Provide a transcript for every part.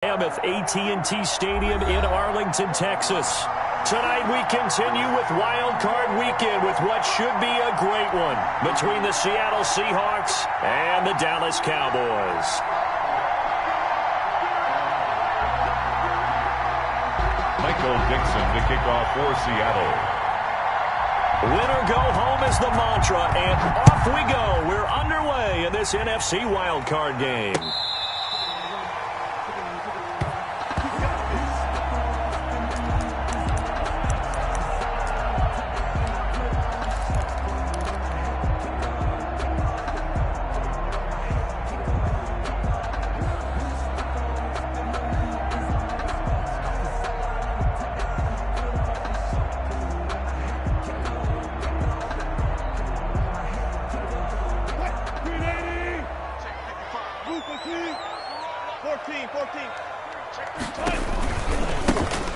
Mammoth AT&T Stadium in Arlington, Texas. Tonight we continue with Wild Card Weekend with what should be a great one between the Seattle Seahawks and the Dallas Cowboys. Michael Dixon to kick off for Seattle. Win or go home is the mantra, and off we go. We're underway in this NFC Wild Card game.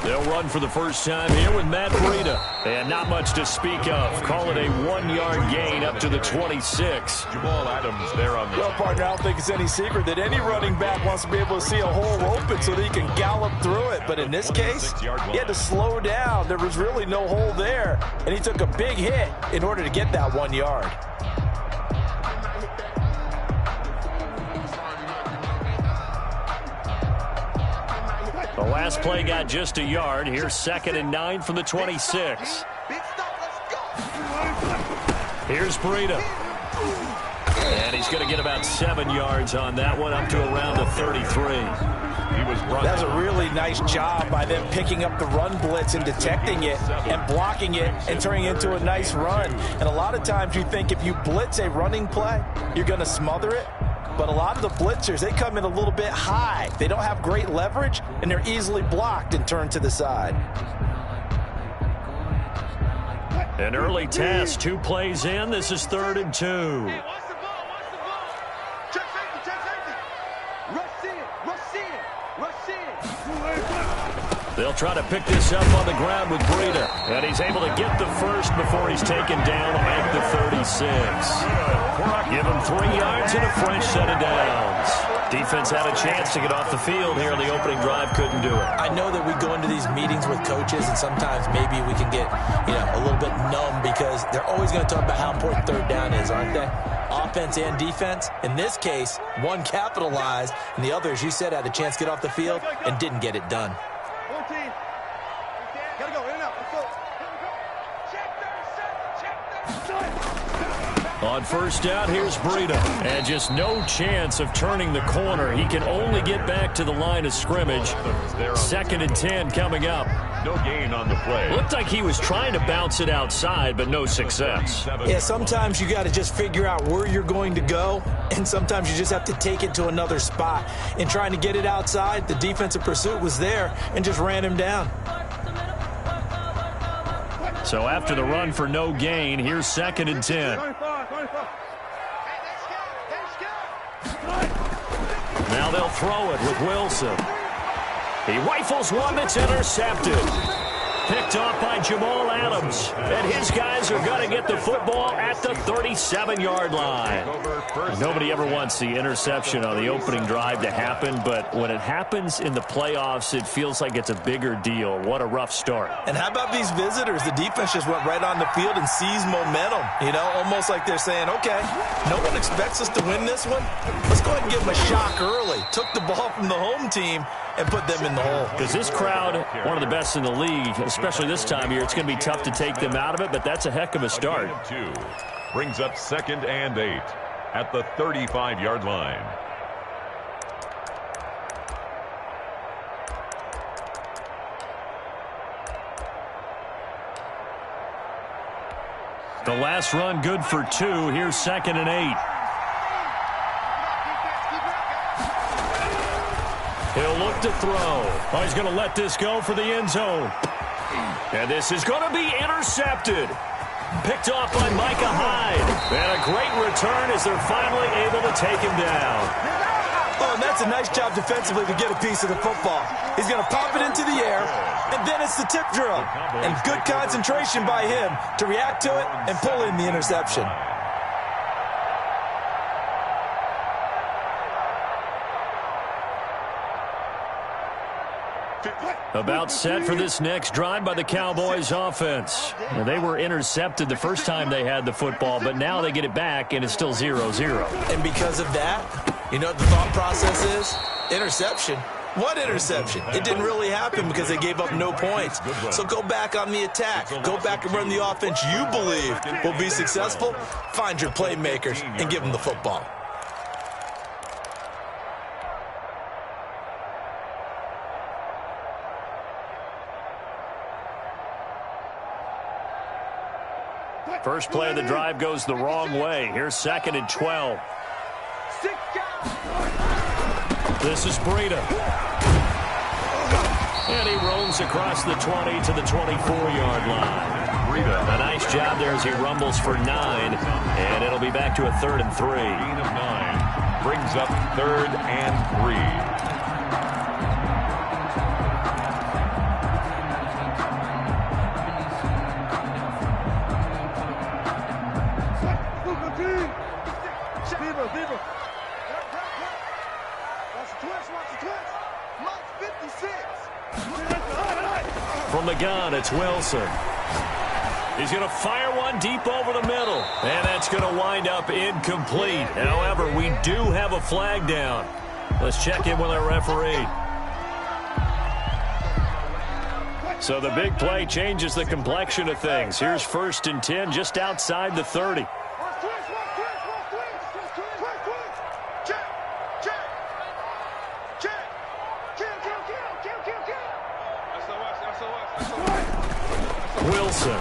They'll run for the first time here with Matt Breida. And not much to speak of. Call it a 1-yard gain up to the 26. Jamal Adams there on the... Well, partner, I don't think it's any secret that any running back wants to be able to see a hole open so that he can gallop through it. But in this case, he had to slow down. There was really no hole there. And he took a big hit in order to get that 1 yard. The last play got just a yard. Here's 2nd and 9 from the 26. Here's Breida. And he's going to get about 7 yards on that one, up to around the 33. That's a really nice job by them picking up the run blitz and detecting it and blocking it and turning it into a nice run. And a lot of times you think if you blitz a running play, you're going to smother it. But a lot of the blitzers, they come in a little bit high. They don't have great leverage, and they're easily blocked and turned to the side. An early test, 2 plays in. This is 3rd and 2. Hey, watch the ball, watch the ball. Check safety. Rush in. They'll try to pick this up on the ground with Breida. And he's able to get the first before he's taken down at the 36. Give him 3 yards and a fresh set of downs. Defense had a chance to get off the field here. The opening drive couldn't do it. I know that we go into these meetings with coaches, and sometimes maybe we can get, a little bit numb because they're always going to talk about how important 3rd down is, aren't they? Offense and defense. In this case, one capitalized, and the other, as you said, had a chance to get off the field and didn't get it done. 14. Gotta go, in and out. Let's go. Check 37. On first down, here's Breida. And just no chance of turning the corner. He can only get back to the line of scrimmage. 2nd and 10 coming up. No gain on the play. Looked like he was trying to bounce it outside, but no success. Yeah, sometimes you got to just figure out where you're going to go, and sometimes you just have to take it to another spot. In trying to get it outside, the defensive pursuit was there and just ran him down. So after the run for no gain, here's 2nd and 10. Now they'll throw it with Wilson. He rifles one that's intercepted. Picked off by Jamal Adams. And his guys are going to get the football at the 37-yard line. Nobody ever wants the interception on the opening drive to happen, but when it happens in the playoffs, it feels like it's a bigger deal. What a rough start. And how about these visitors? The defense just went right on the field and seized momentum. Almost like they're saying, okay, no one expects us to win this one. Let's go ahead and give them a shock early. Took the ball from the home team and put them in the hole. Because this crowd, one of the best in the league, especially this time of year, it's going to be tough to take them out of it, but that's a heck of a start. 2 brings up 2nd and 8 at the 35-yard line. The last run good for 2. Here's 2nd and 8. He'll look to throw. Oh, he's going to let this go for the end zone. And this is going to be intercepted. Picked off by Micah Hyde. And a great return as they're finally able to take him down. Oh, and that's a nice job defensively to get a piece of the football. He's going to pop it into the air, and then it's the tip drill. And good concentration by him to react to it and pull in the interception. About set for this next drive by the Cowboys offense. Now, they were intercepted the first time they had the football, but now they get it back, and it's still 0-0. And because of that, you know what the thought process is? Interception. What interception? It didn't really happen because they gave up no points. So go back on the attack. Go back and run the offense you believe will be successful. Find your playmakers and give them the football. First play of the drive goes the wrong way. Here's 2nd and 12. This is Breida. And he rolls across the 20 to the 24-yard line. A nice job there as he rumbles for 9. And it'll be back to a 3rd and 3. Gain of 9 brings up 3rd and 3. From the gun, it's Wilson. He's going to fire one deep over the middle. And that's going to wind up incomplete. However, we do have a flag down. Let's check in with our referee. So the big play changes the complexion of things. Here's 1st and 10 just outside the 30. Wilson.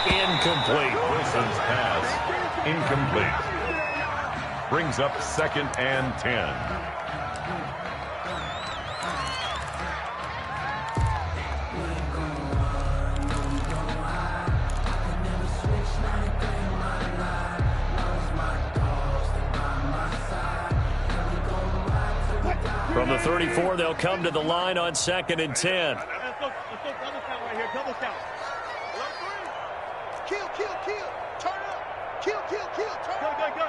Incomplete. Wilson's pass incomplete. Brings up 2nd and 10. From the 34, they'll come to the line on 2nd and 10. Let's go double count right here. Double count. Kill, kill, kill. Turn up. Kill, kill, kill. Turn up. Go.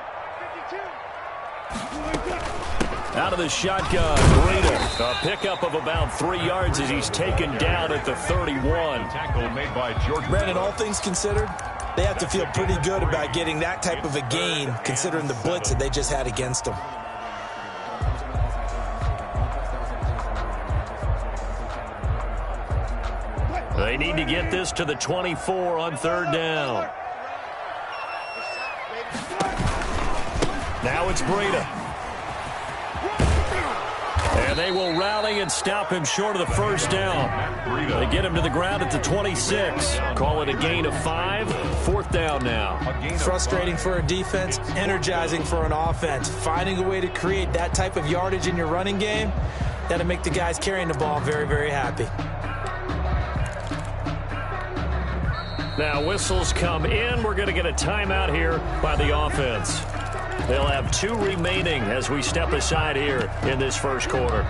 52. Out of the shotgun, Breida. A pickup of about 3 yards as he's taken down at the 31. Tackle made by George. Brandon, all things considered, they have to feel pretty good about getting that type of a gain considering the blitz that they just had against them. They need to get this to the 24 on 3rd down. Now it's Breida. And they will rally and stop him short of the 1st down. They get him to the ground at the 26. Call it a gain of 5. 4th down now. Frustrating for a defense, energizing for an offense. Finding a way to create that type of yardage in your running game, that'll make the guys carrying the ball very, very happy. Now whistles come in. We're going to get a timeout here by the offense. They'll have 2 remaining as we step aside here in this 1st quarter.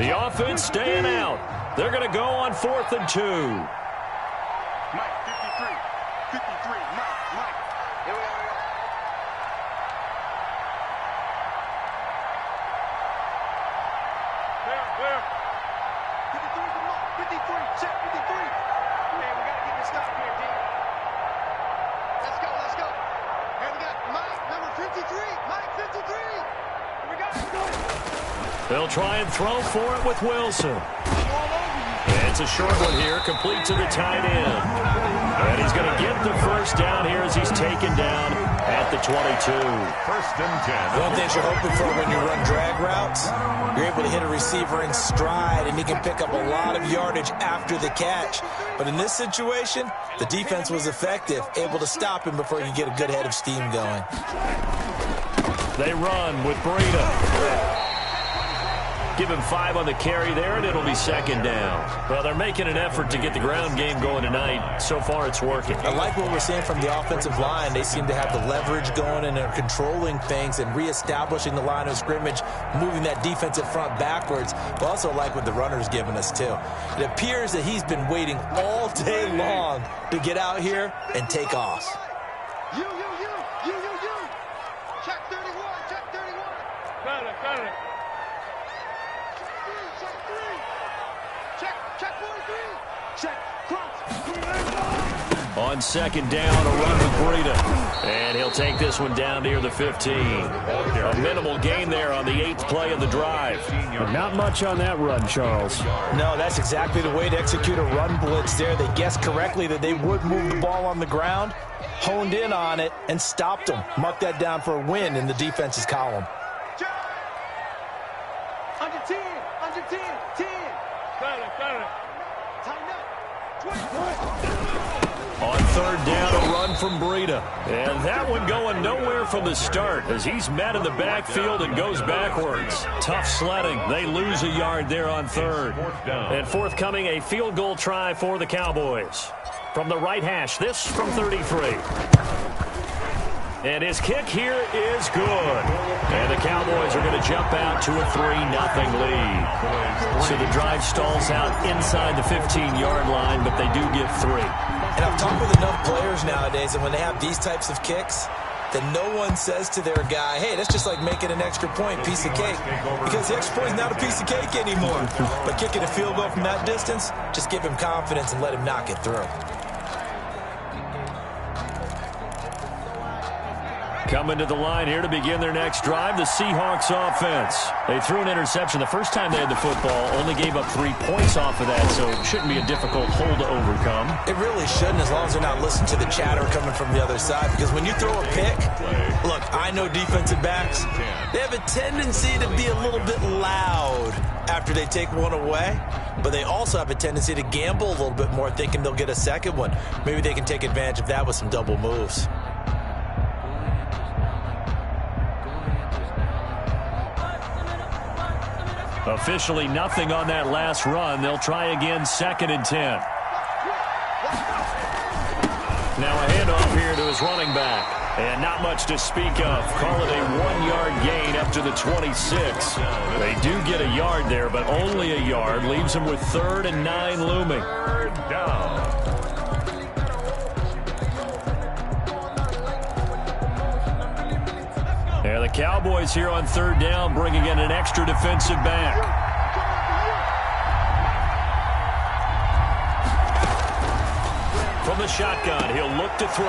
The offense staying out. They're going to go on 4th and 2. They'll try and throw for it with Wilson. And it's a short one here, complete to the tight end. And he's going to get the 1st down here as he's taken down at the 22. 1st and 10. One thing you're hoping for when you run drag routes, you're able to hit a receiver in stride, and he can pick up a lot of yardage after the catch. But in this situation, the defense was effective, able to stop him before he could get a good head of steam going. They run with Breida. Give him 5 on the carry there, and it'll be second down. Well, they're making an effort to get the ground game going tonight. So far, it's working. I like what we're seeing from the offensive line. They seem to have the leverage going, and they're controlling things and reestablishing the line of scrimmage, moving that defensive front backwards. But also like what the runner's giving us, too. It appears that he's been waiting all day long to get out here and take off. You. Check 31, check 31. Got it. Check 43. Check, cross. On second down, a run with Breida. And he'll take this one down near the 15. A minimal gain there on the 8th play of the drive. But not much on that run, Charles. No, that's exactly the way to execute a run blitz there. They guessed correctly that they would move the ball on the ground, honed in on it, and stopped them. Mark that down for a win in the defense's column. Under 10. Got it. Tighten up. 20. On third down, a run from Breida. And that one going nowhere from the start as he's met in the backfield and goes backwards. Tough sledding. They lose a yard there on third. And forthcoming, a field goal try for the Cowboys. From the right hash, this from 33. And his kick here is good. And the Cowboys are going to jump out to a 3-0 lead. So the drive stalls out inside the 15-yard line, but they do get 3. And I've talked with enough players nowadays, and when they have these types of kicks, that no one says to their guy, hey, that's just like making an extra point, piece of cake. Because the extra point is not a piece of cake anymore. But kicking a field goal from that distance, just give him confidence and let him knock it through. Coming to the line here to begin their next drive, the Seahawks offense. They threw an interception the first time they had the football, only gave up 3 points off of that, so it shouldn't be a difficult hole to overcome. It really shouldn't, as long as they're not listening to the chatter coming from the other side, because when you throw a pick, look, I know defensive backs, they have a tendency to be a little bit loud after they take one away, but they also have a tendency to gamble a little bit more, thinking they'll get a second one. Maybe they can take advantage of that with some double moves. Officially nothing on that last run. They'll try again, 2nd and 10. Now a handoff here to his running back. And not much to speak of. Call it a 1-yard gain up to the 26. They do get a yard there, but only a yard. Leaves them with 3rd and 9 looming. Third down. Yeah, the Cowboys here on 3rd down, bringing in an extra defensive back. From the shotgun, he'll look to throw.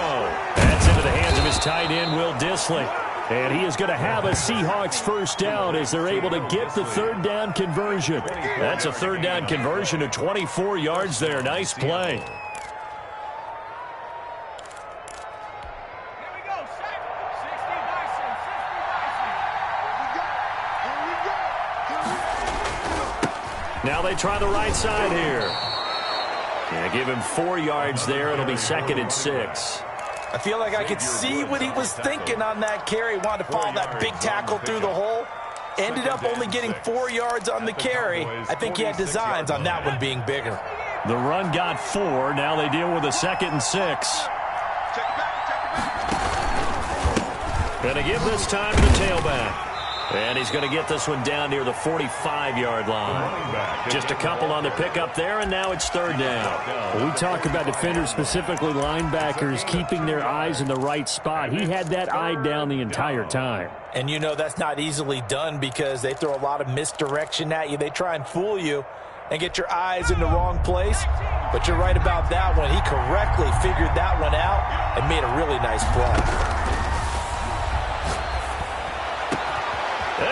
That's into the hands of his tight end, Will Dissly. And he is going to have a Seahawks first down as they're able to get the 3rd down conversion. That's a 3rd down conversion of 24 yards there. Nice play. Now they try the right side here. Yeah, give him 4 yards there. It'll be 2nd and 6. I feel like I could see what he was thinking on that carry. Wanted to follow that big tackle through the hole. Ended up only getting 4 yards on the carry. I think he had designs on that one being bigger. The run got 4. Now they deal with a 2nd and 6. Gonna give this time to the tailback. And he's going to get this one down near the 45-yard line. Just a couple on the pickup there, and now it's 3rd down. When we talk about defenders, specifically linebackers, keeping their eyes in the right spot. He had that eye down the entire time. And you know that's not easily done because they throw a lot of misdirection at you. They try and fool you and get your eyes in the wrong place. But you're right about that one. He correctly figured that one out and made a really nice play.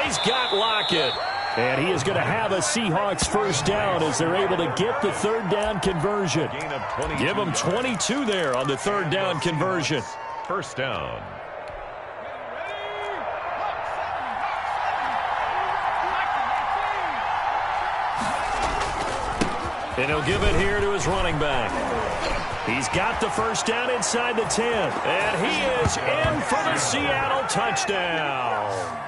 He's got Lockett. And he is going to have a Seahawks first down as they're able to get the 3rd down conversion. Give them 22 there on the 3rd down conversion. First down. And he'll give it here to his running back. He's got the first down inside the 10. And he is in for the Seattle touchdown.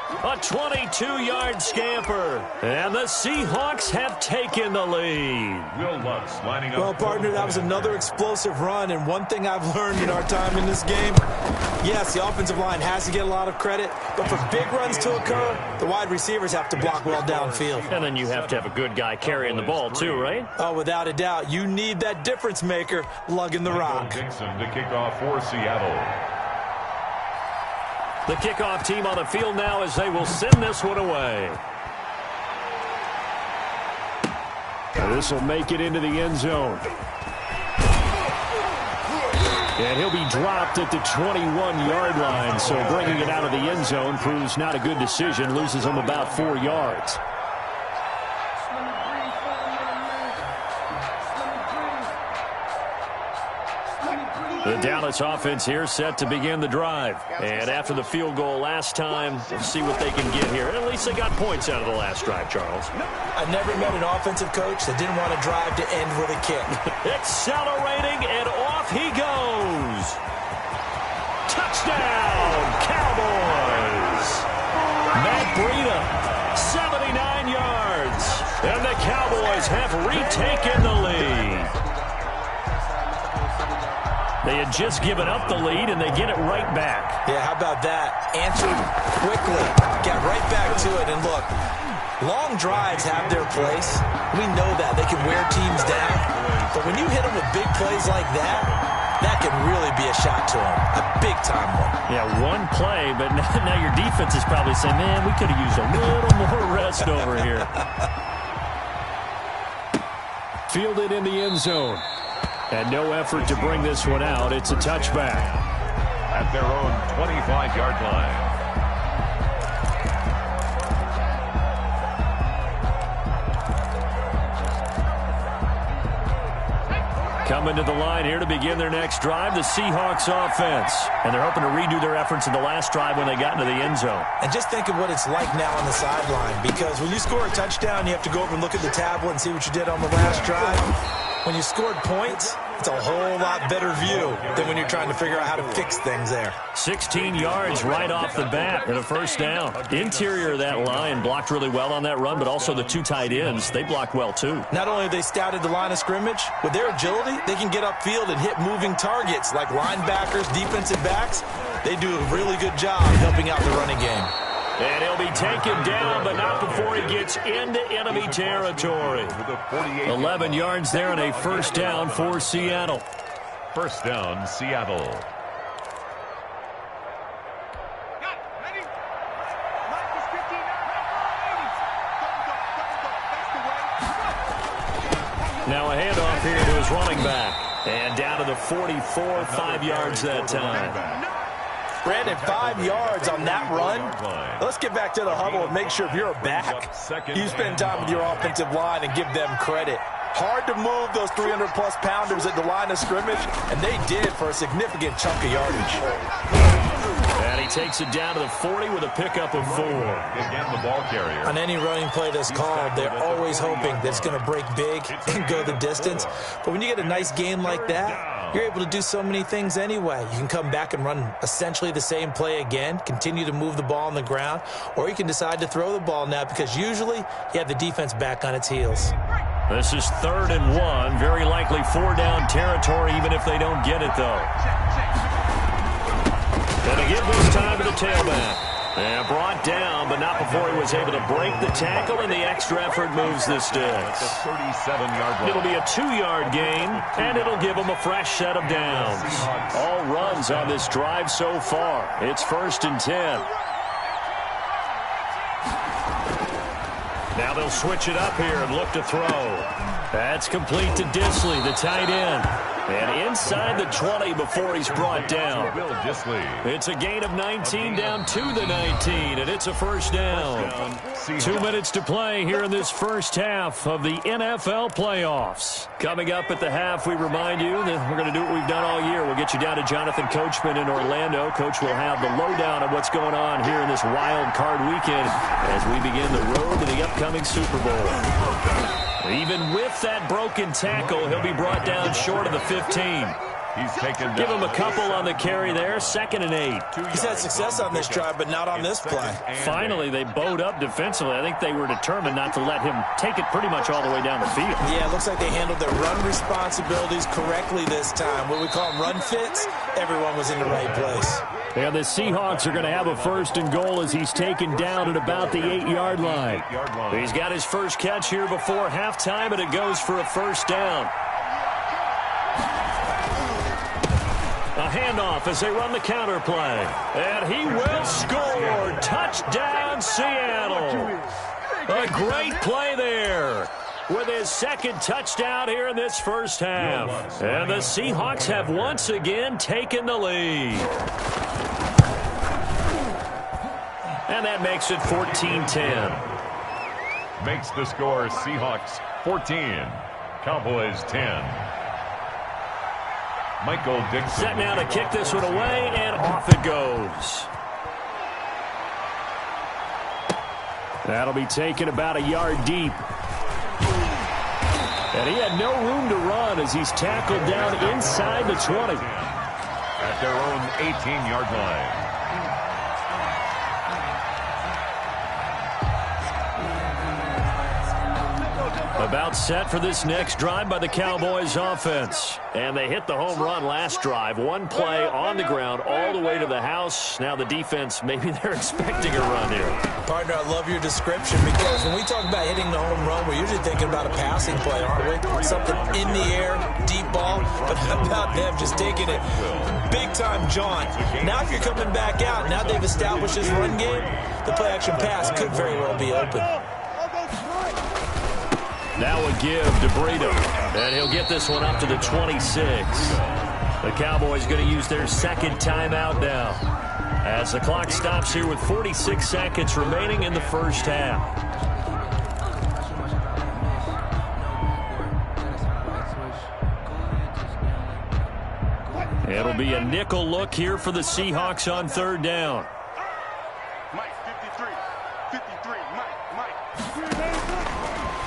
A 22-yard scamper. And the Seahawks have taken the lead. Will Lutz lining up. Well, partner, that was another explosive run. And one thing I've learned in our time in this game, yes, the offensive line has to get a lot of credit. But for big runs to occur, the wide receivers have to block well downfield. And then you have to have a good guy carrying the ball, too, right? Oh, without a doubt. You need that difference maker lugging the rock. Dixon to kick off for Seattle. The kickoff team on the field now as they will send this one away. This will make it into the end zone. And he'll be dropped at the 21-yard line, so bringing it out of the end zone proves not a good decision, loses him about 4 yards. The Dallas offense here set to begin the drive. And after the field goal last time, we'll see what they can get here. At least they got points out of the last drive, Charles. I never met an offensive coach that didn't want to drive to end with a kick. Accelerating, and off he goes. Touchdown, Cowboys. Matt Breida, 79 yards. And the Cowboys have retaken the lead. They had just given up the lead, and they get it right back. Yeah, how about that? Answered quickly, get right back to it. And look, long drives have their place. We know that. They can wear teams down. But when you hit them with big plays like that, that can really be a shot to them. A big-time one. Yeah, one play, but now your defense is probably saying, man, we could have used a little more rest over here. Fielded in the end zone. And no effort to bring this one out. It's a touchback. At their own 25-yard line. Coming to the line here to begin their next drive, the Seahawks offense. And they're hoping to redo their efforts in the last drive when they got into the end zone. And just think of what it's like now on the sideline. Because when you score a touchdown, you have to go over and look at the tablet and see what you did on the last drive. When you scored points, it's a whole lot better view than when you're trying to figure out how to fix things there. 16 yards right off the bat and a first down. Interior of that line blocked really well on that run, but also the two tight ends, they blocked well too. Not only have they scouted the line of scrimmage, with their agility, they can get upfield and hit moving targets like linebackers, defensive backs. They do a really good job helping out the running game. And he'll be taken down, but not before he gets into enemy territory. 11 yards there and a first down for Seattle. First down, Seattle. Now a handoff here to his running back. And down to the 44, 5 yards that time. Brandon, 5 yards on that run. Let's get back to the huddle and make sure if you're a back, you spend time with your offensive line and give them credit. Hard to move those 300-plus pounders at the line of scrimmage, and they did for a significant chunk of yardage. And he takes it down to the 40 with a pickup of 4. Again, the ball carrier. On any running play that's called, they're always hoping that it's going to break big and go the distance. But when you get a nice game like that, you're able to do so many things anyway. You can come back and run essentially the same play again, continue to move the ball on the ground, or you can decide to throw the ball now because usually you have the defense back on its heels. This is 3rd and 1. Very likely 4-down territory even if they don't get it, though. And again this time to the tailback. And brought down, but not before he was able to break the tackle, and the extra effort moves the sticks. 37-yard line. It'll be a 2-yard gain, and it'll give them a fresh set of downs. All runs on this drive so far. It's 1st and 10. Now they'll switch it up here and look to throw. That's complete to Disley, the tight end. And inside the 20 before he's brought down. It's a gain of 19 down to the 19, and it's a first down. 2 minutes to play here in this first half of the NFL playoffs. Coming up at the half, we remind you that we're going to do what we've done all year. We'll get you down to Jonathan Coachman in Orlando. Coach will have the lowdown of what's going on here in this wild card weekend as we begin the road to the upcoming Super Bowl. Even with that broken tackle, he'll be brought down short of the 15. He's taken Give him down. a couple on the carry there. 2nd and 8. He's had success on this drive, but not on this play. Finally, they bowed up defensively. I think they were determined not to let him take it pretty much all the way down the field. Yeah, it looks like they handled their run responsibilities correctly this time. What we call them run fits, everyone was in the right place. And the Seahawks are going to have a 1st and goal as he's taken down at about the 8-yard line. He's got his first catch here before halftime, and it goes for a 1st down. A handoff as they run the counter play. And he will score. Touchdown, Seattle. A great play there with his 2nd touchdown here in this first half. And the Seahawks have once again taken the lead. And that makes it 14-10. Makes the score Seahawks 14, Cowboys 10. Michael Dixon. Set now to kick this one away, and off it goes. That'll be taken about a yard deep. And he had no room to run as he's tackled down inside the 20. At their own 18-yard line. About set for this next drive by the Cowboys offense. And they hit the home run last drive. One play on the ground all the way to the house. Now the defense, maybe they're expecting a run here. Partner, I love your description because when we talk about hitting the home run, we're usually thinking about a passing play, aren't we? Something in the air, deep ball. But how about them just taking it big-time jaunt? Now if you're coming back out, now they've established this run game, the play-action pass could very well be open. Now a give to Breida, and he'll get this one up to the 26. The Cowboys going to use their 2nd timeout now as the clock stops here with 46 seconds remaining in the first half. It'll be a nickel look here for the Seahawks on 3rd down.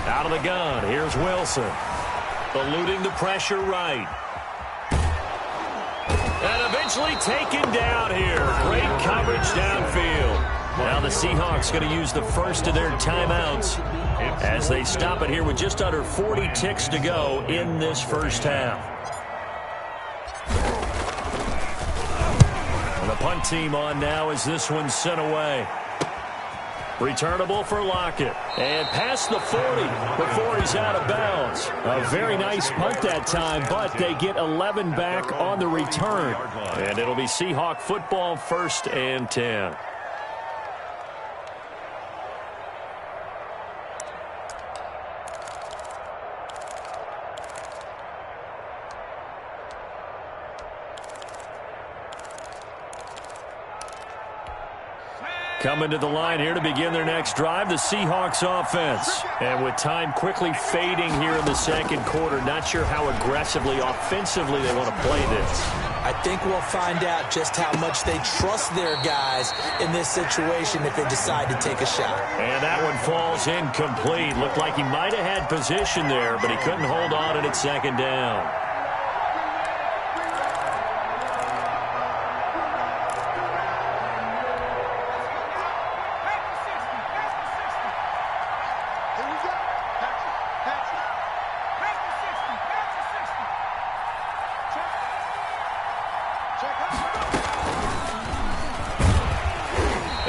Out of the gun, here's Wilson. Eluding the pressure right. And eventually taken down here. Great coverage downfield. Now the Seahawks going to use the first of their timeouts as they stop it here with just under 40 ticks to go in this first half. And the punt team on now as this one's sent away. Returnable for Lockett. And past the 40 before he's out of bounds. A very nice punt that time, but they get 11 back on the return. And it'll be Seahawk football 1st and 10. Coming to the line here to begin their next drive, the Seahawks offense. And with time quickly fading here in the 2nd quarter, not sure how aggressively, offensively they want to play this. I think we'll find out just how much they trust their guys in this situation if they decide to take a shot. And that one falls incomplete. Looked like he might have had position there, but he couldn't hold on at 2nd down.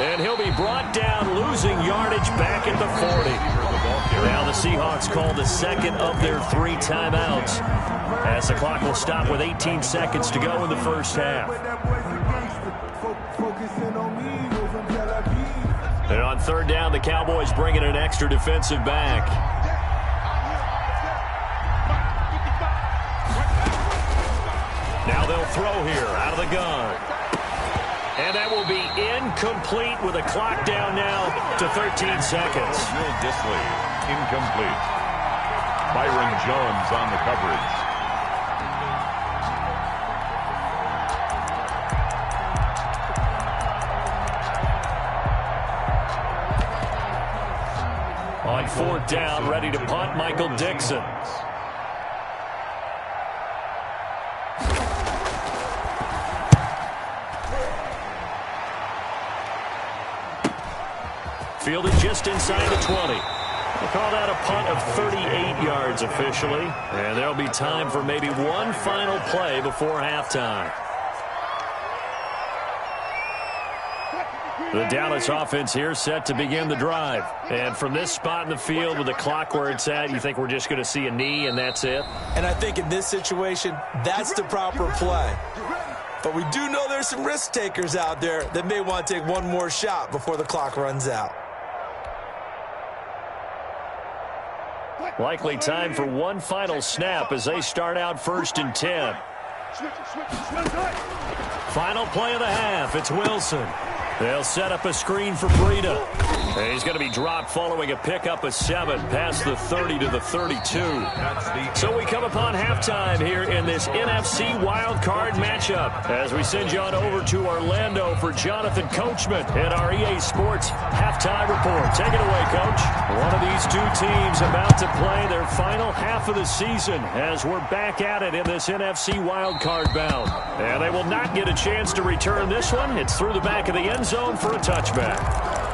And he'll be brought down, losing yardage back at the 40. Now the Seahawks call the 2nd of their 3 timeouts as the clock will stop with 18 seconds to go in the first half. And on 3rd down, the Cowboys bring in an extra defensive back. Now they'll throw here out of the gun. And that will be incomplete with a clock down now to 13 seconds. Will Disley, incomplete. Byron Jones on the coverage. On 4th down, ready to punt, Michael Dixon. Fielded just inside the 20. They call that a punt of 38 yards officially. And there'll be time for maybe one final play before halftime. The Dallas offense here set to begin the drive. And from this spot in the field with the clock where it's at, you think we're just going to see a knee and that's it? And I think in this situation, that's the proper play. But we do know there's some risk takers out there that may want to take one more shot before the clock runs out. Likely time for one final snap as they start out 1st and 10. Final play of the half. It's Wilson. They'll set up a screen for Breida. And he's going to be dropped following a pickup of 7 past the 30 to the 32. So we come upon halftime here in this NFC wildcard matchup as we send you on over to Orlando for Jonathan Coachman at our EA Sports halftime report. Take it away, Coach. One of these two teams about to play their final half of the season as we're back at it in this NFC wildcard bout. And they will not get a chance to return this one. It's through the back of the end zone for a touchback.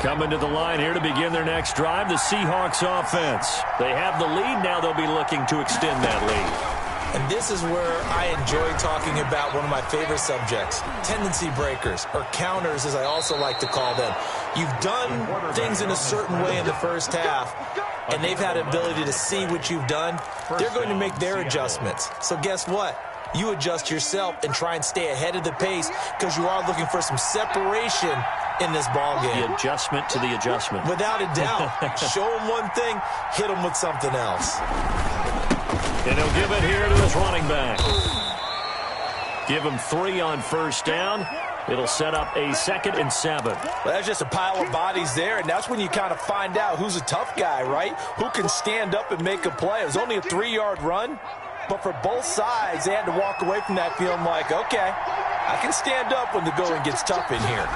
Coming to the line here to begin their next drive, the Seahawks offense. They have the lead. Now they'll be looking to extend that lead. And this is where I enjoy talking about one of my favorite subjects, tendency breakers, or counters as I also like to call them. You've done things in a certain way in the first half, and they've had the ability to see what you've done. They're going to make their adjustments. So guess what? You adjust yourself and try and stay ahead of the pace because you are looking for some separation in this ball game. The adjustment to the adjustment. Without a doubt. Show them one thing, hit them with something else. And he'll give it here to his running back. Give him 3 on 1st down. It'll set up a 2nd and 7. Well, that's just a pile of bodies there, and that's when you kind of find out who's a tough guy, right? Who can stand up and make a play. It was only a 3-yard run, but for both sides, they had to walk away from that feeling like, okay, I can stand up when the going gets tough in here.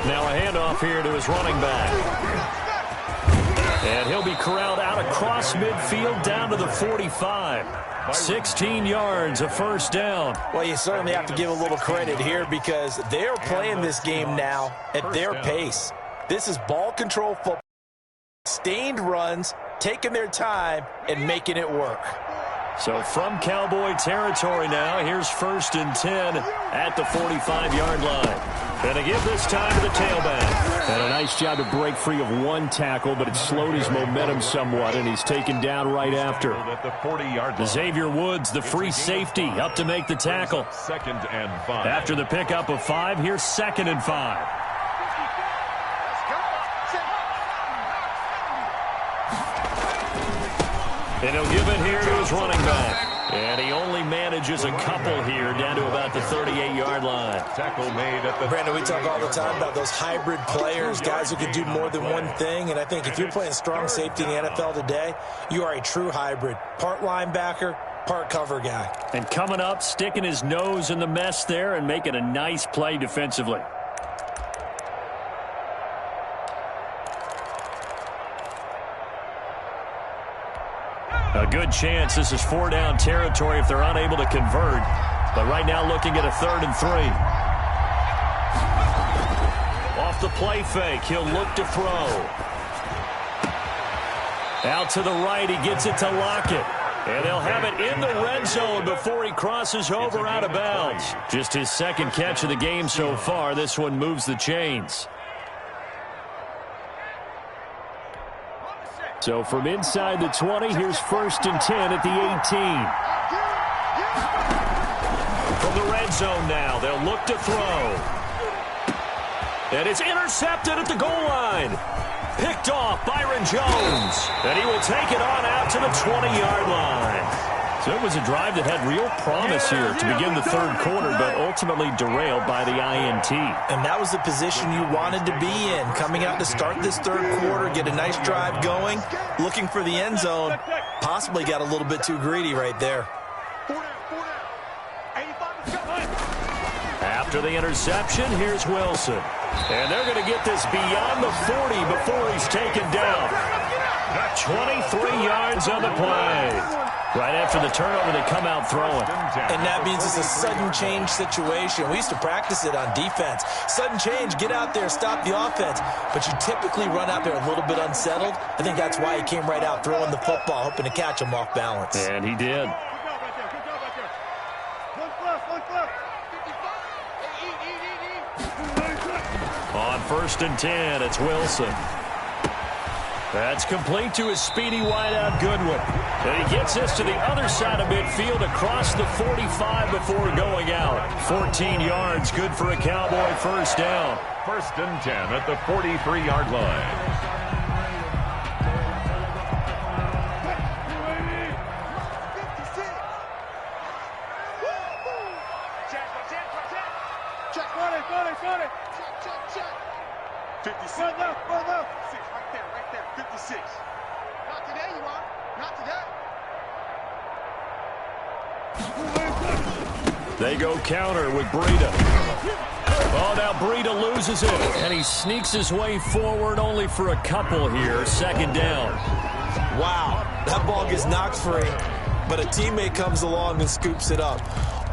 Now a handoff here to his running back. And he'll be corralled out across midfield down to the 45. 16 yards, a 1st down. Well, you certainly have to give a little credit here because they're playing this game now at their pace. This is ball control football. Sustained runs, taking their time, and making it work. So from Cowboy territory now, here's 1st and 10 at the 45-yard line. And to give this time to the tailback. And a nice job to break free of one tackle, but it slowed his momentum somewhat, and he's taken down right after. Xavier Woods, the free safety, up to make the tackle. 2nd and 5. After the pickup of 5, here's 2nd and 5. And he'll give it here to his running back. And he only manages a couple here down to about the 38-yard line. Tackle made at the... Brandon, we talk all the time about those hybrid players, guys who can do more than one thing. And I think if you're playing strong safety in the NFL today, you are a true hybrid. Part linebacker, part cover guy. And coming up, sticking his nose in the mess there and making a nice play defensively. A good chance this is 4-down territory if they're unable to convert. But right now looking at a 3rd and 3. Off the play fake, he'll look to throw. Out to the right, he gets it to Lockett. And they'll have it in the red zone before he crosses over out of bounds. Just his 2nd catch of the game so far. This one moves the chains. So from inside the 20, here's 1st and 10 at the 18. From the red zone now, they'll look to throw. And it's intercepted at the goal line. Picked off Byron Jones. And he will take it on out to the 20-yard line. So it was a drive that had real promise here to begin the 3rd quarter, but ultimately derailed by the INT. And that was the position you wanted to be in, coming out to start this 3rd quarter, get a nice drive going, looking for the end zone. Possibly got a little bit too greedy right there. After the interception, here's Wilson. And they're going to get this beyond the 40 before he's taken down. 23 yards on the play. Right after the turnover, they come out throwing. And that means it's a sudden change situation. We used to practice it on defense. Sudden change, get out there, stop the offense. But you typically run out there a little bit unsettled. I think that's why he came right out throwing the football, hoping to catch him off balance. And he did. On 1st and 10, it's Wilson. That's complete to his speedy wideout, Goodwin. And he gets this to the other side of midfield across the 45 before going out. 14 yards, good for a Cowboy first down. 1st and 10 at the 43-yard line. They go counter with Breida. Oh, now Breida loses it, and he sneaks his way forward only for a couple here. 2nd down. Wow, that ball gets knocked free, but a teammate comes along and scoops it up.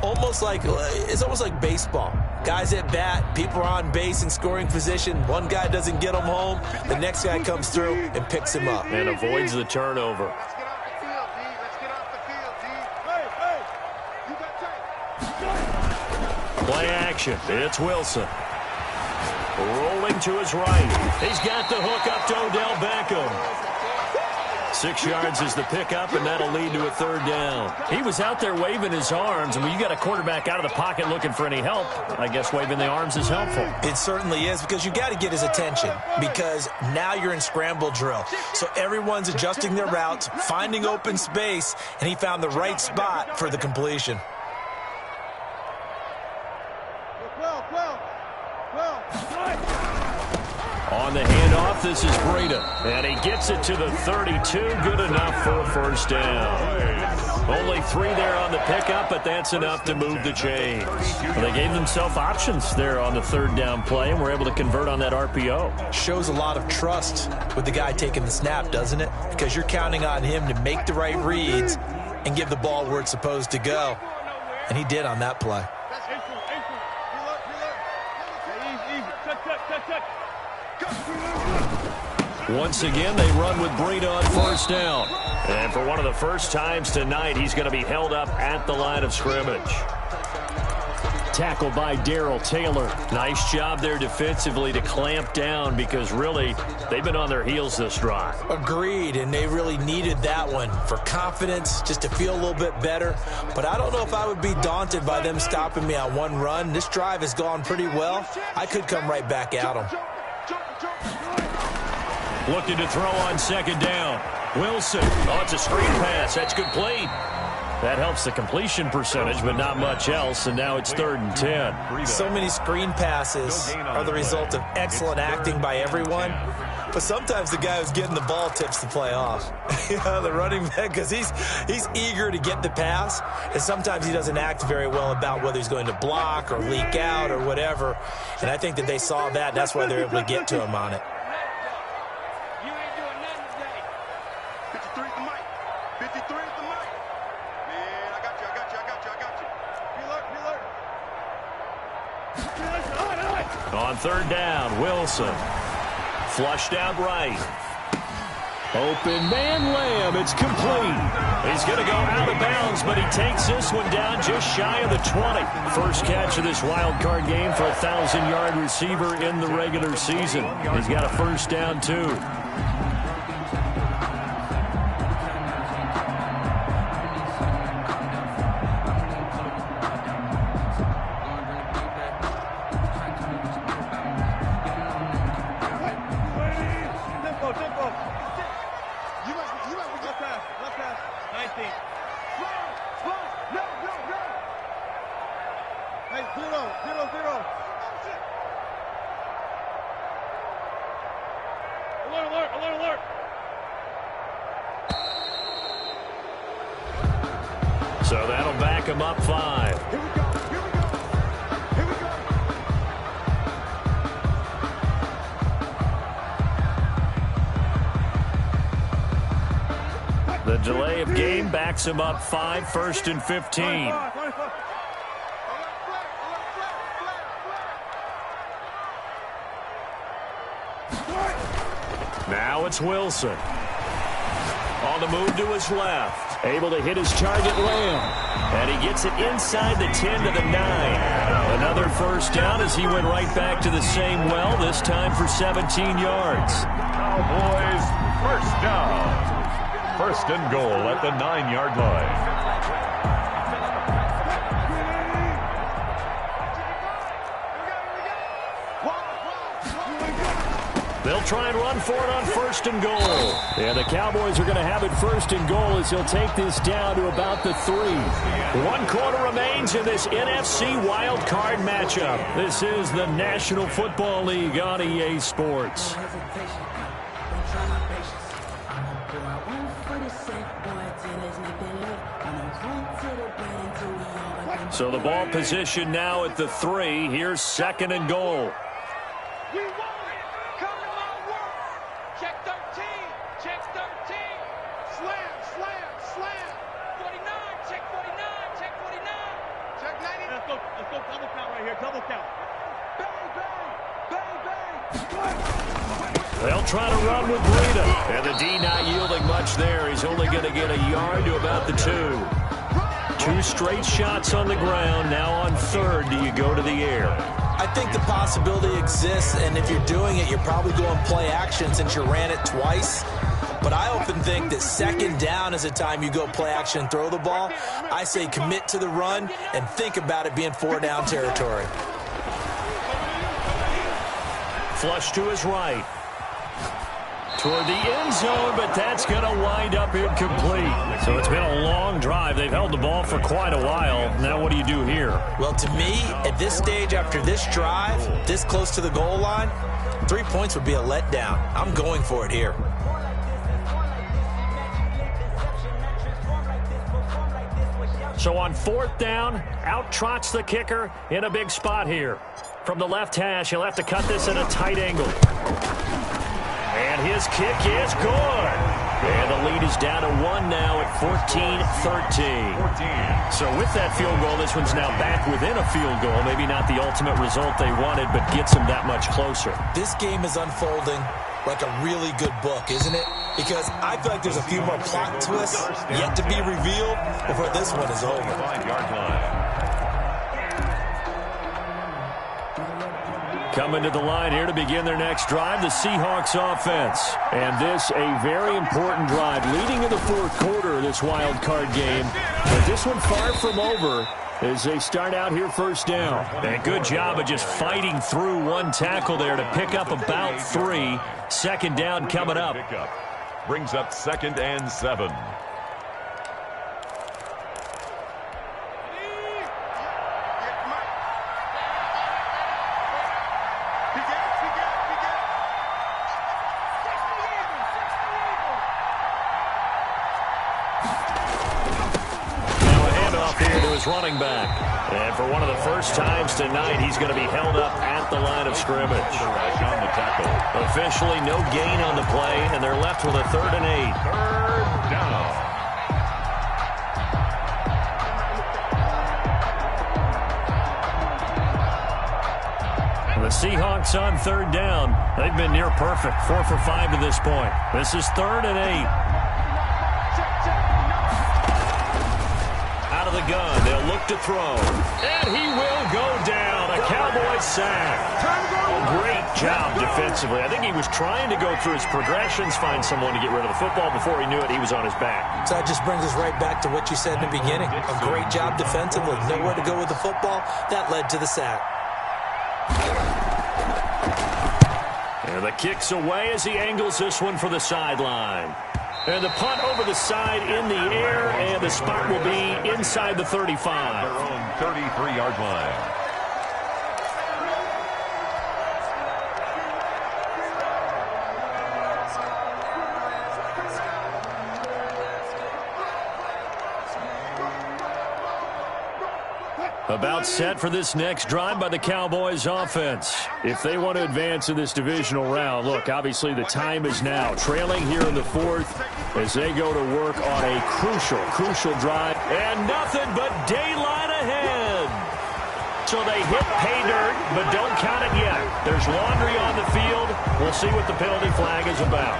It's almost like baseball. Guys at bat, people are on base in scoring position. One guy doesn't get him home. The next guy comes through and picks him up. And avoids the turnover. Play action. It's Wilson. Rolling to his right. He's got the hook up to Odell Beckham. 6 yards is the pickup, and that'll lead to a 3rd down. He was out there waving his arms, and when you got a quarterback out of the pocket looking for any help, I guess waving the arms is helpful. It certainly is, because you got to get his attention, because now you're in scramble drill. So everyone's adjusting their routes, finding open space, and he found the right spot for the completion. On the handoff, this is Breida. And he gets it to the 32. Good enough for a first down. Only 3 there on the pickup, but that's enough to move the chains. Well, they gave themselves options there on the 3rd down play, and were able to convert on that RPO. Shows a lot of trust with the guy taking the snap, doesn't it? Because you're counting on him to make the right reads and give the ball where it's supposed to go. And he did on that play. Once again, they run with Breida on 1st down. And for one of the first times tonight, he's going to be held up at the line of scrimmage. Tackled by Darrell Taylor. Nice job there defensively to clamp down, because really, they've been on their heels this drive. Agreed, and they really needed that one for confidence, just to feel a little bit better. But I don't know if I would be daunted by them stopping me on one run. This drive has gone pretty well. I could come right back at them. Looking to throw on 2nd down. Wilson. Oh, it's a screen pass. That's complete. That helps the completion percentage, but not much else, and now it's 3rd and 10. So many screen passes are the result of excellent acting by everyone, but sometimes the guy who's getting the ball tips the play off. The running back, because he's eager to get the pass, and sometimes he doesn't act very well about whether he's going to block or leak out or whatever, and I think that they saw that, and that's why they're able to get to him on it. On 3rd down, Wilson. Flushed out right. Open man, Lamb. It's complete. He's going to go out of bounds, but he takes this one down just shy of the 20. First catch of this wild card game for a 1,000-yard receiver in the regular season. He's got a first down, too. So that'll back him up 5. Here we go. Here we go. Here we go. delay of game backs him up 5, 1st and 15. Now it's Wilson. On the move to his left. Able to hit his target, Lamb. And he gets it inside the 10 to the 9. Another first down as he went right back to the same well, this time for 17 yards. Cowboys, first down. First and goal at the 9-yard line. They'll try and run for it on 1st and goal. Yeah, the Cowboys are going to have it 1st and goal as he'll take this down to about the 3. 1 quarter remains in this NFC wild card matchup. This is the National Football League on EA Sports. So the ball position now at the 3. Here's 2nd and goal. We want it. Come to my work. Check 13. Check 13. Slam, slam, slam. 49. Check 49. Check 49. Check 90. Let's go double count right here. Double count. Bang, bang. Bang, bang. They'll try to run with Breida. And the D not yielding much there. He's only going to get a yard to about the 2. 2 straight shots on the ground. Now on 3rd, do you go to the air? I think the possibility exists, and if you're doing it, you're probably going play action since you ran it twice. But I often think that 2nd down is a time you go play action and throw the ball. I say commit to the run and think about it being 4-down territory. Flush to his right. Toward the end zone, but that's going to wind up incomplete. So it's been a long drive. They've held the ball for quite a while. Now what do you do here? Well, to me, at this stage after this drive, this close to the goal line, 3 points would be a letdown. I'm going for it here. So on 4th down, out trots the kicker in a big spot here. From the left hash, he'll have to cut this at a tight angle. And his kick is good. And the lead is down to 1 now at 14-13. So with that field goal, this one's now back within a field goal. Maybe not the ultimate result they wanted, but gets them that much closer. This game is unfolding like a really good book, isn't it? Because I feel like there's a few more plot twists yet to be revealed before this one is over. 5-yard line. Coming to the line here to begin their next drive, the Seahawks offense. And this a very important drive leading in the 4th quarter of this wild card game. But this one far from over as they start out here 1st down. And good job of just fighting through 1 tackle there to pick up about 3. 2nd down coming up. Brings up 2nd and 7. Running back. And for one of the first times tonight, he's going to be held up at the line of scrimmage. On the tackle. Officially no gain on the play, and they're left with a 3rd and 8. 3rd down. The Seahawks on 3rd down. They've been near perfect. 4 for 5 to this point. This is 3rd and 8. The gun, they'll look to throw, and he will go down. A Cowboy sack. Great job defensively. I think he was trying to go through his progressions, find someone to get rid of the football. Before he knew it, he was on his back. So that just brings us right back to what you said in the beginning. A great job defensively. Nowhere to go with the football. That led to the sack. And the kick's away as he angles this one for the sideline. And the punt over the side in the air, and the spot will be inside the 35. Their own 33-yard line. About set for this next drive by the Cowboys offense. If they want to advance in this divisional round, look, obviously the time is now. Trailing here in the 4th, as they go to work on a crucial drive. And nothing but daylight ahead. So they hit pay dirt, but don't count it yet. There's laundry on the field. We'll see what the penalty flag is about.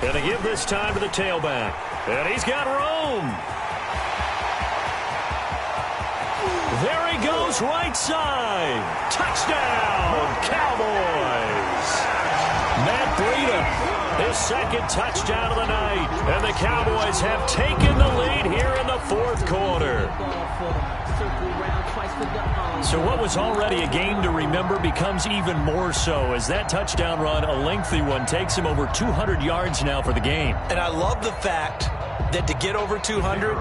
Going to give this time to the tailback. And he's got room. There he goes, right side. Touchdown, Cowboys. Matt Breida, his second touchdown of the night. And the Cowboys have taken the lead here in the fourth quarter. So what was already a game to remember becomes even more so as that touchdown run, a lengthy one, takes him over 200 yards now for the game. And I love the fact that to get over 200,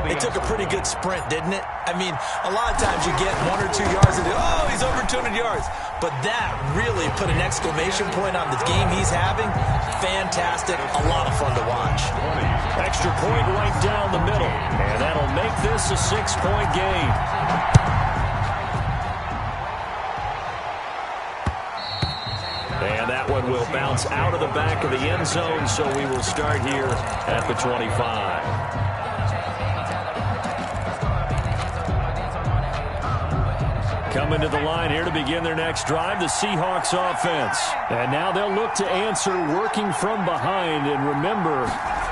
it took a pretty good sprint, didn't it? I mean, a lot of times you get 1 or 2 yards and oh, he's over 200 yards. But that really put an exclamation point on the game he's having. Fantastic. A lot of fun to watch. Extra point right down the middle. And that'll make this a 6-point game. And that one will bounce out of the back of the end zone, so we will start here at the 25. Coming to the line here to begin their next drive, the Seahawks offense. And now they'll look to answer working from behind. And remember,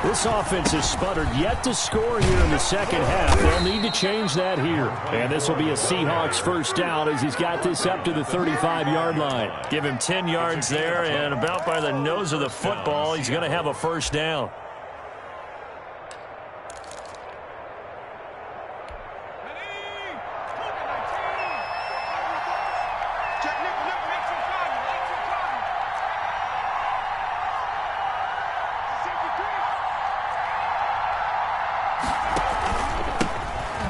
this offense has sputtered yet to score here in the second half. They'll need to change that here. And this will be a Seahawks first down as he's got this up to the 35-yard line. Give him 10 yards there, and about by the nose of the football, he's going to have a first down.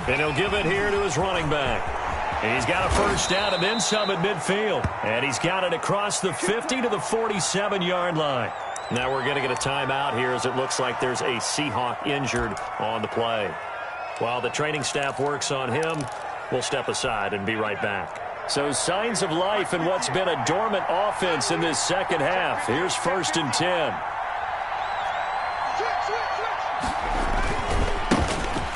And he'll give it here to his running back. And he's got a first down and then some at midfield. And he's got it across the 50 to the 47-yard line. Now we're going to get a timeout here as it looks like there's a Seahawk injured on the play. While the training staff works on him, we'll step aside and be right back. So signs of life in what's been a dormant offense in this second half. Here's 1st and 10.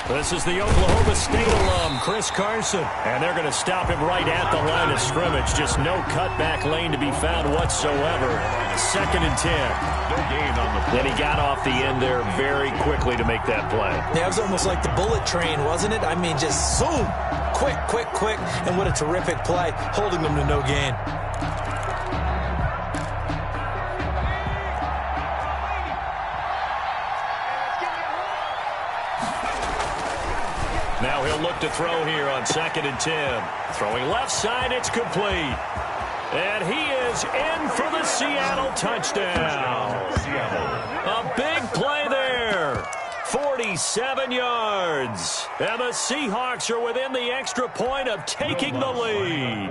This is the Oklahoma State alum, Chris Carson. And they're going to stop him right at the line of scrimmage. Just no cutback lane to be found whatsoever. 2nd and 10. No gain on the play. Then he got off the end there very quickly to make that play. Yeah, it was almost like the bullet train, wasn't it? I mean, just zoom. Quick, quick, quick. And what a terrific play, holding them to no gain. Now he'll look to throw here on 2nd and 10. Throwing left side, it's complete. And he is in for the Seattle touchdown. A big play there. 47 yards. And the Seahawks are within the extra point of taking the lead.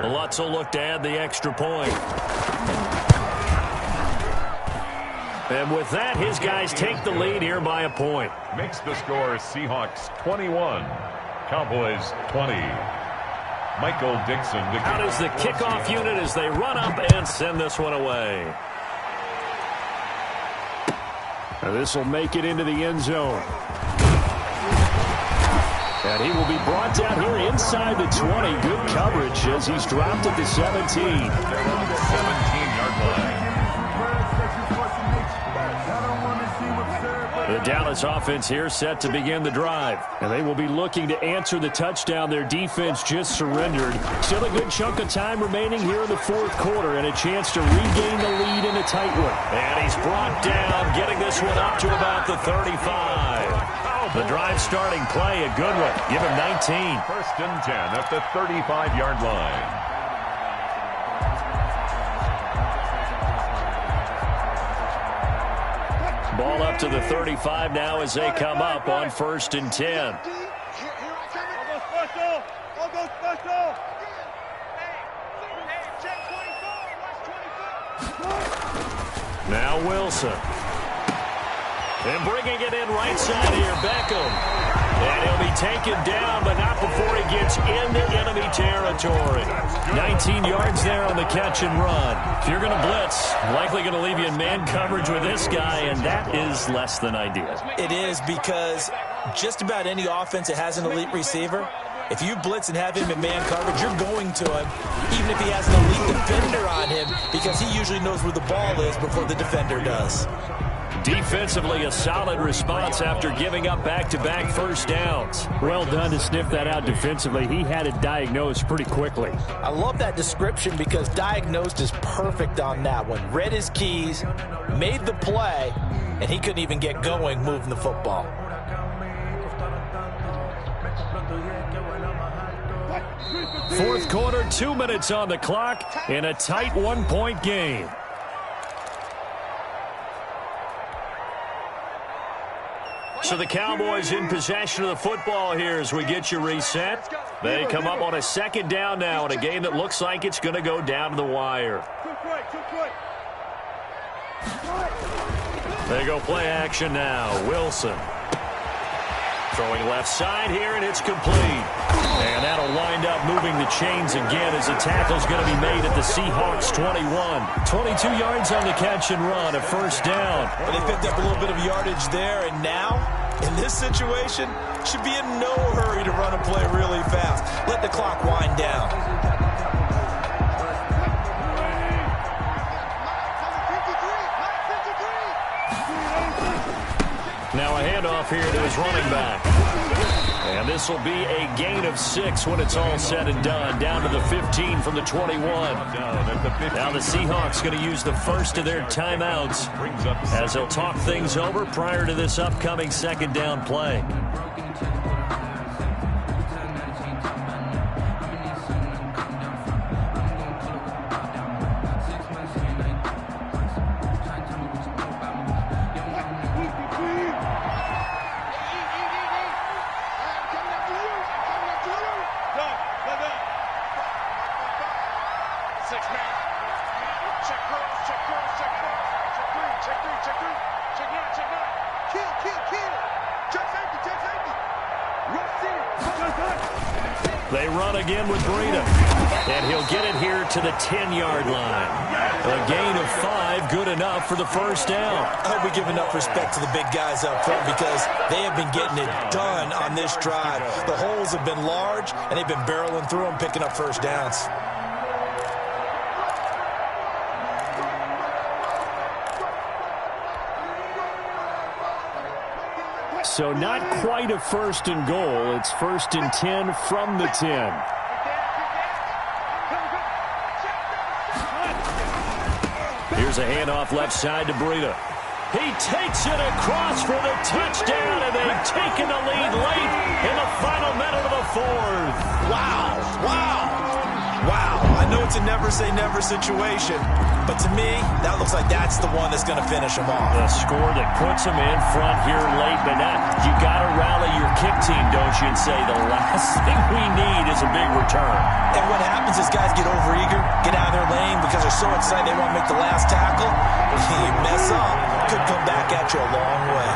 Lutz will look to add the extra point. And with that, his guys take the lead here by a point. Makes the score Seahawks 21, Cowboys 20. Michael Dixon. Out is the kickoff unit as they run up and send this one away. Now this will make it into the end zone. And he will be brought down here inside the 20. Good coverage as he's dropped at the 17. 17-yard line. The Dallas offense here set to begin the drive. And they will be looking to answer the touchdown their defense just surrendered. Still a good chunk of time remaining here in the fourth quarter and a chance to regain the lead in a tight one. And he's brought down, getting this one up to about the 35. The drive starting play, a good one. Give him 19. 1st and 10 at the 35-yard line. Ball up to the 35 now as they come up on 1st and 10. Now Wilson. And bringing it in right side here, Beckham. And he'll be taken down, but not before he gets into enemy territory. 19 yards there on the catch and run. If you're going to blitz, likely going to leave you in man coverage with this guy, and that is less than ideal. It is, because just about any offense that has an elite receiver, if you blitz and have him in man coverage, you're going to him, even if he has an elite defender on him, because he usually knows where the ball is before the defender does. Defensively, a solid response after giving up back-to-back first downs. Well done to sniff that out defensively. He had it diagnosed pretty quickly. I love that description because diagnosed is perfect on that one. Read his keys, made the play, and he couldn't even get going moving the football. Fourth quarter, 2 minutes on the clock in a tight one-point game. So the Cowboys in possession of the football here as we get you reset. They come up on a second down now in a game that looks like it's going to go down to the wire. They go play action now. Wilson. Throwing left side here, and it's complete. And that'll wind up moving the chains again as the tackle's going to be made at the Seahawks 21. 22 yards on the catch and run, a first down. But they picked up a little bit of yardage there, and now, in this situation, should be in no hurry to run a play really fast. Let the clock wind down. Now a handoff here to his running back. And this will be a gain of 6 when it's all said and done. Down to the 15 from the 21. Now the Seahawks going to use the first of their timeouts as they'll talk things over prior to this upcoming second down play. They run again with Breida. And he'll get it here to the 10-yard line. A gain of 5, good enough for the first down. I hope we give enough respect to the big guys up front because they have been getting it done on this drive. The holes have been large, and they've been barreling through them, picking up first downs. So not quite a first and goal. It's first and 10 from the 10. Here's a handoff left side to Breida. He takes it across for the touchdown, and they've taken the lead late in the final minute of the fourth. Wow, wow, wow. I know it's a never-say-never situation, but to me, that looks like that's the one that's going to finish them off. The score that puts them in front here late, but not. You got to rally your kick team, don't you, and say the last thing we need is a big return. And what happens is guys get overeager, get out of their lane because they're so excited they want to make the last tackle. You mess up, could come back at you a long way.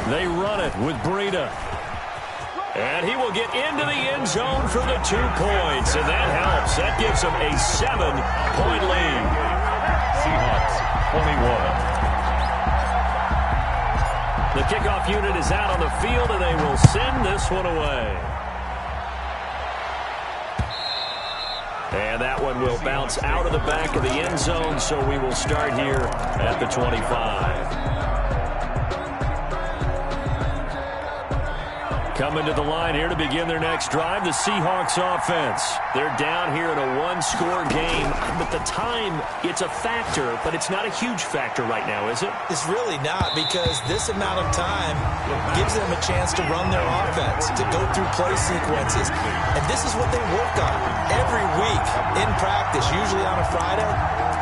They run it with Breida. And he will get into the end zone for the 2 points. And that helps. That gives them a 7-point lead. Seahawks 21. The kickoff unit is out on the field, and they will send this one away. And that one will bounce out of the back of the end zone, so we will start here at the 25. Coming to the line here to begin their next drive, the Seahawks offense. They're down here in a one-score game, but the time, it's a factor, but it's not a huge factor right now, is it? It's really not, because this amount of time gives them a chance to run their offense, to go through play sequences. And this is what they work on every week in practice, usually on a Friday.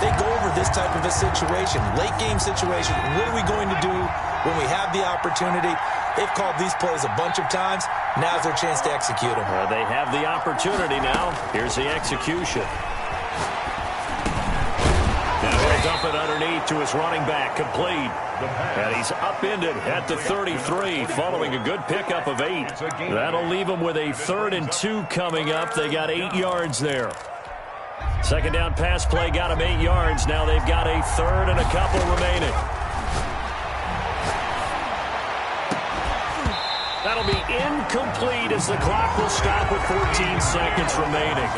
they go over this type of a situation, late game situation. What are we going to do when we have the opportunity? They've called these plays a bunch of times. Now's their chance to execute them. They have the opportunity now. Here's the execution. Now he'll dump it underneath to his running back, complete. And he's upended at the 33 following a good pickup of 8. That'll leave him with a 3rd and 2 coming up. They got 8 yards there. Second down pass play got him 8 yards. Now they've got a 3rd and a couple remaining. That'll be incomplete as the clock will stop with 14 seconds remaining.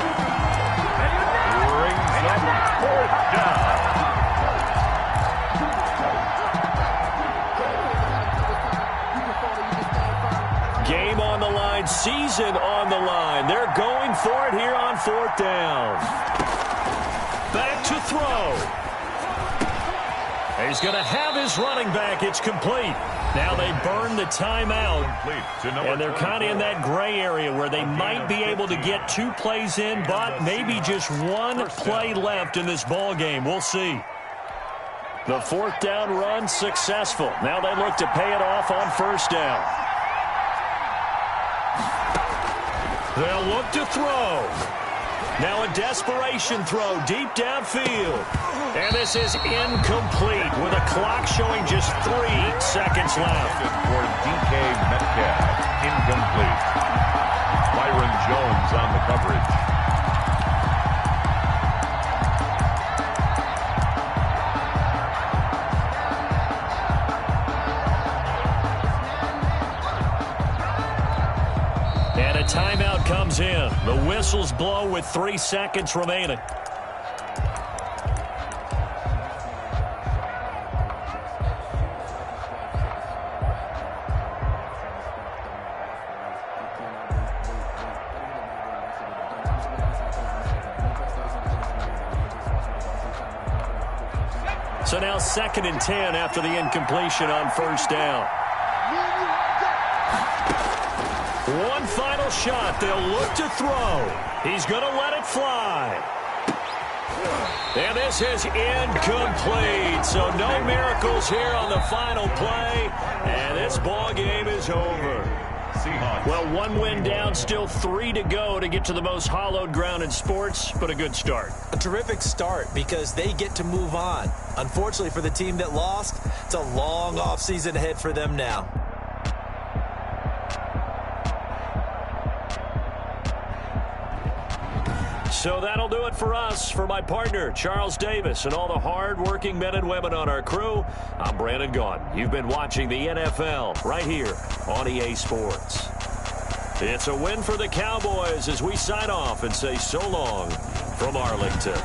Brings up 4th down. Game on the line, season on the line. They're going for it here on 4th down. Back to throw. He's going to have his running back. It's complete. Now they burn the timeout, and they're kind of in that gray area where they might be able to get 2 plays in, but maybe just 1 play left in this ball game. We'll see. The 4th down run successful. Now they look to pay it off on 1st down. They'll look to throw. Now a desperation throw deep downfield. And this is incomplete with a clock showing just 3 seconds left. For DK Metcalf, incomplete. Byron Jones on the coverage. And a timeout comes in. The whistles blow with 3 seconds remaining. So now 2nd and 10 after the incompletion on 1st down. One final shot. They'll look to throw. He's going to let it fly. And this is incomplete. So no miracles here on the final play. And this ball game is over. Seahawks. Well, 1 win down, still 3 to go to get to the most hallowed ground in sports, but a good start. A terrific start because they get to move on. Unfortunately for the team that lost, it's a long offseason ahead for them now. So that'll do it for us. For my partner, Charles Davis, and all the hard-working men and women on our crew, I'm Brandon Gaudin. You've been watching the NFL right here on EA Sports. It's a win for the Cowboys as we sign off and say so long from Arlington.